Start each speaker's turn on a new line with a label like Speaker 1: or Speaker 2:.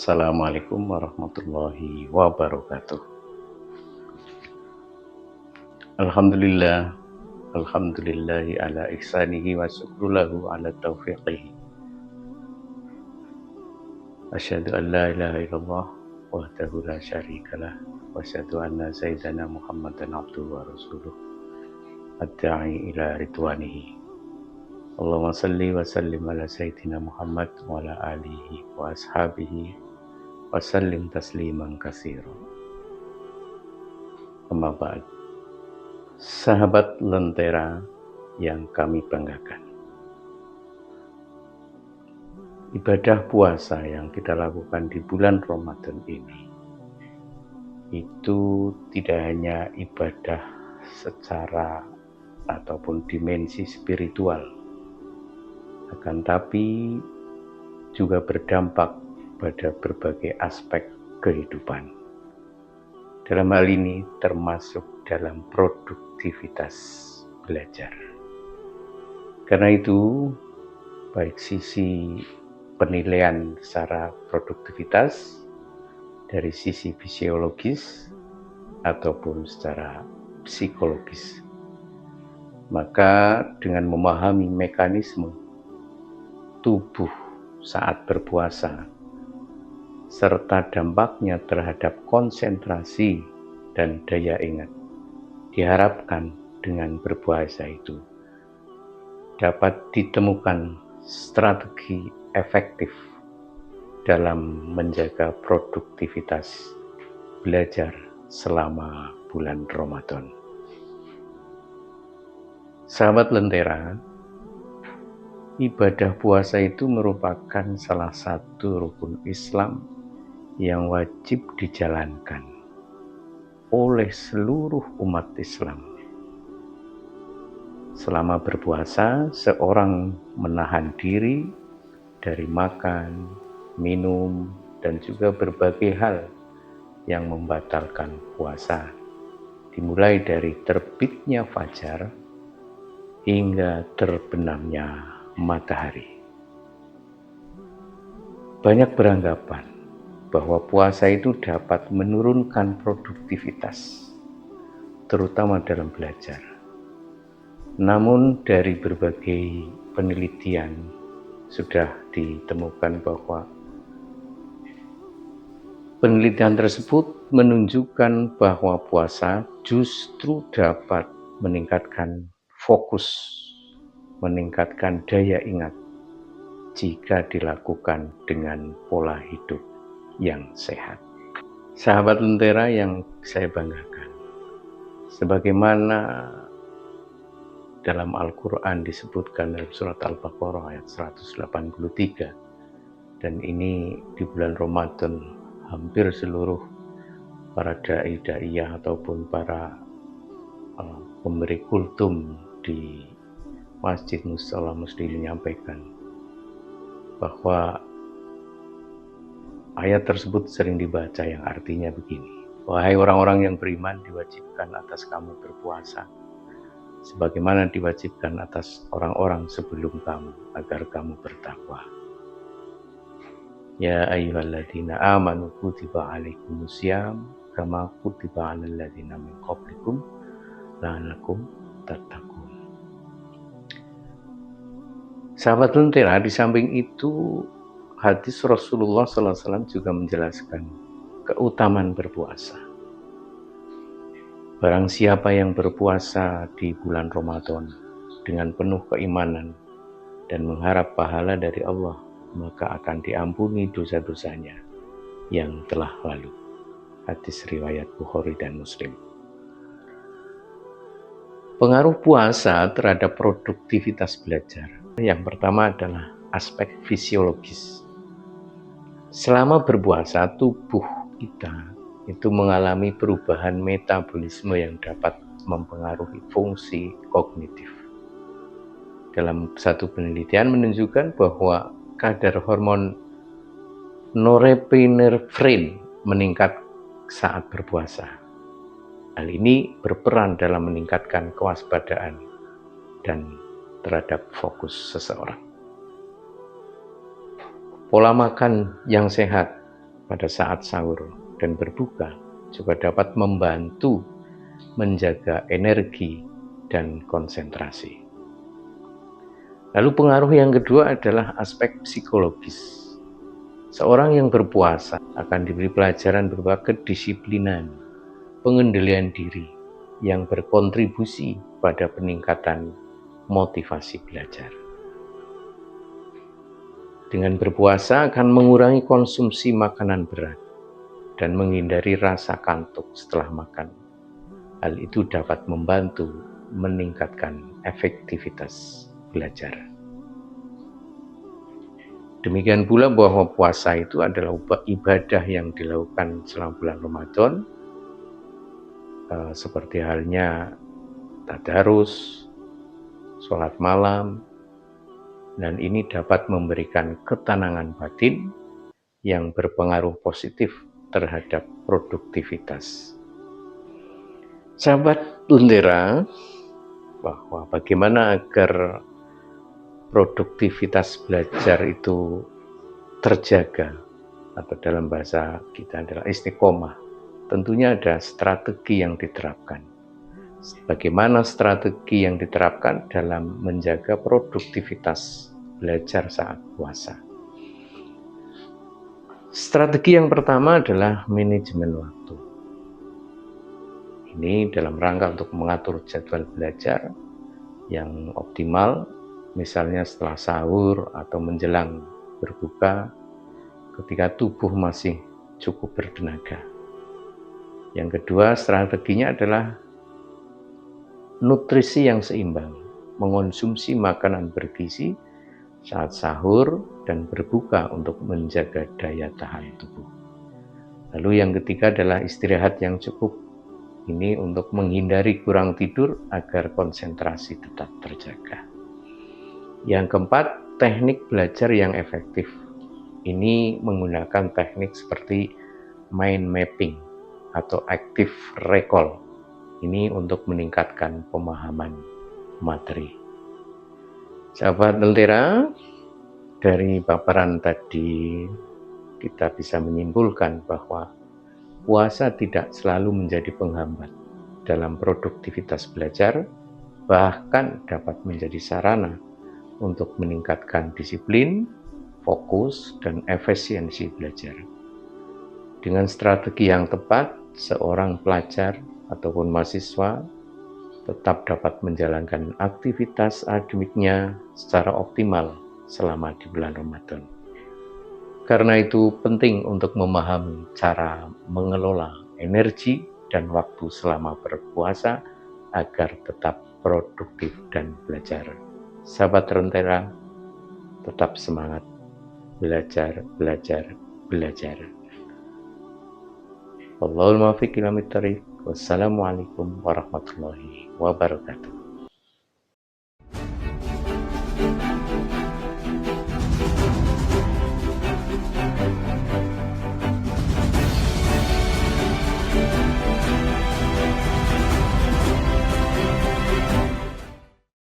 Speaker 1: Assalamualaikum warahmatullahi wabarakatuh. Alhamdulillah, alhamdulillahi ala ihsanihi wa syukrulahu ala taufiqihi. Asyhadu an la ilaha illallah wahdahu la syarikalah wa asyhadu anna sayyidana Muhammadan abduhu wa rasuluh ad-da'i ila ridwanihi. Allahumma salli wa sallim ala sayyidina Muhammad wa ala alihi wa ashabihi wa sallim tasliman katsira. Amma ba'd. Sahabat Lentera yang kami banggakan, ibadah puasa yang kita lakukan di bulan Ramadan ini itu tidak hanya ibadah secara ataupun dimensi spiritual, akan tapi juga berdampak pada berbagai aspek kehidupan. Dalam hal ini termasuk dalam produktivitas belajar. Karena itu, baik sisi penilaian secara produktivitas dari sisi fisiologis ataupun secara psikologis, maka dengan memahami mekanisme tubuh saat berpuasa serta dampaknya terhadap konsentrasi dan daya ingat, diharapkan dengan berpuasa itu dapat ditemukan strategi efektif dalam menjaga produktivitas belajar selama bulan Ramadan. Sahabat Lentera, ibadah puasa itu merupakan salah satu rukun Islam yang wajib dijalankan oleh seluruh umat Islam. Selama berpuasa, seorang menahan diri dari makan, minum, dan juga berbagai hal yang membatalkan puasa, dimulai dari terbitnya fajar hingga terbenamnya matahari. Banyak beranggapan bahwa puasa itu dapat menurunkan produktivitas, terutama dalam belajar. Namun dari berbagai penelitian sudah ditemukan bahwa penelitian tersebut menunjukkan bahwa puasa justru dapat meningkatkan fokus, meningkatkan daya ingat jika dilakukan dengan pola hidup yang sehat. Sahabat Lentera yang saya banggakan, sebagaimana dalam Al-Quran disebutkan dalam surat Al-Baqarah ayat 183, dan ini di bulan Ramadan hampir seluruh para dai-daiyah ataupun para pemberi kultum di Masjid Mushola Muslim menyampaikan bahwa ayat tersebut sering dibaca yang artinya begini: wahai orang-orang yang beriman, diwajibkan atas kamu berpuasa sebagaimana diwajibkan atas orang-orang sebelum kamu agar kamu bertakwa. Ya ayyuhalladzina amanu kutiba alaikumusiyam kama kutiba alal ladzina min qablikum la'allakum tattaqun. Sahabat Lentera, di samping itu hadis Rasulullah SAW juga menjelaskan keutamaan berpuasa. Barang siapa yang berpuasa di bulan Ramadan dengan penuh keimanan dan mengharap pahala dari Allah, maka akan diampuni dosa-dosanya yang telah lalu. Hadis riwayat Bukhari dan Muslim. Pengaruh puasa terhadap produktivitas belajar. Yang pertama adalah aspek fisiologis. Selama berpuasa, tubuh kita itu mengalami perubahan metabolisme yang dapat mempengaruhi fungsi kognitif. Dalam satu penelitian menunjukkan bahwa kadar hormon norepinefrin meningkat saat berpuasa. Hal ini berperan dalam meningkatkan kewaspadaan dan terhadap fokus seseorang. Pola makan yang sehat pada saat sahur dan berbuka juga dapat membantu menjaga energi dan konsentrasi. Lalu pengaruh yang kedua adalah aspek psikologis. Seorang yang berpuasa akan diberi pelajaran berupa kedisiplinan, pengendalian diri yang berkontribusi pada peningkatan motivasi belajar. Dengan berpuasa akan mengurangi konsumsi makanan berat dan menghindari rasa kantuk setelah makan. Hal itu dapat membantu meningkatkan efektivitas belajar. Demikian pula bahwa puasa itu adalah ibadah yang dilakukan selama bulan Ramadan, seperti halnya tadarus, sholat malam, dan ini dapat memberikan ketenangan batin yang berpengaruh positif terhadap produktivitas. Sahabat Lentera, bahwa bagaimana agar produktivitas belajar itu terjaga, atau dalam bahasa kita adalah istiqomah, tentunya ada strategi yang diterapkan. Bagaimana strategi yang diterapkan dalam menjaga produktivitas belajar saat puasa? Strategi yang pertama adalah manajemen waktu. Ini dalam rangka untuk mengatur jadwal belajar yang optimal, misalnya setelah sahur atau menjelang berbuka, ketika tubuh masih cukup bertenaga. Yang kedua, strateginya adalah nutrisi yang seimbang, mengonsumsi makanan bergizi saat sahur dan berbuka untuk menjaga daya tahan tubuh. Lalu yang ketiga adalah istirahat yang cukup. Ini untuk menghindari kurang tidur agar konsentrasi tetap terjaga. Yang keempat, teknik belajar yang efektif. Ini menggunakan teknik seperti mind mapping atau active recall. Ini untuk meningkatkan pemahaman materi. Sahabat Lentera, dari paparan tadi kita bisa menyimpulkan bahwa puasa tidak selalu menjadi penghambat dalam produktivitas belajar, bahkan dapat menjadi sarana untuk meningkatkan disiplin, fokus, dan efisiensi belajar. Dengan strategi yang tepat, seorang pelajar ataupun mahasiswa tetap dapat menjalankan aktivitas akademiknya secara optimal selama di bulan Ramadan. Karena itu penting untuk memahami cara mengelola energi dan waktu selama berpuasa agar tetap produktif dan belajar. Sahabat Lentera, tetap semangat belajar, belajar, belajar. Wallahul muwaffiq ila thoriq. Wassalamualaikum warahmatullahi wabarakatuh.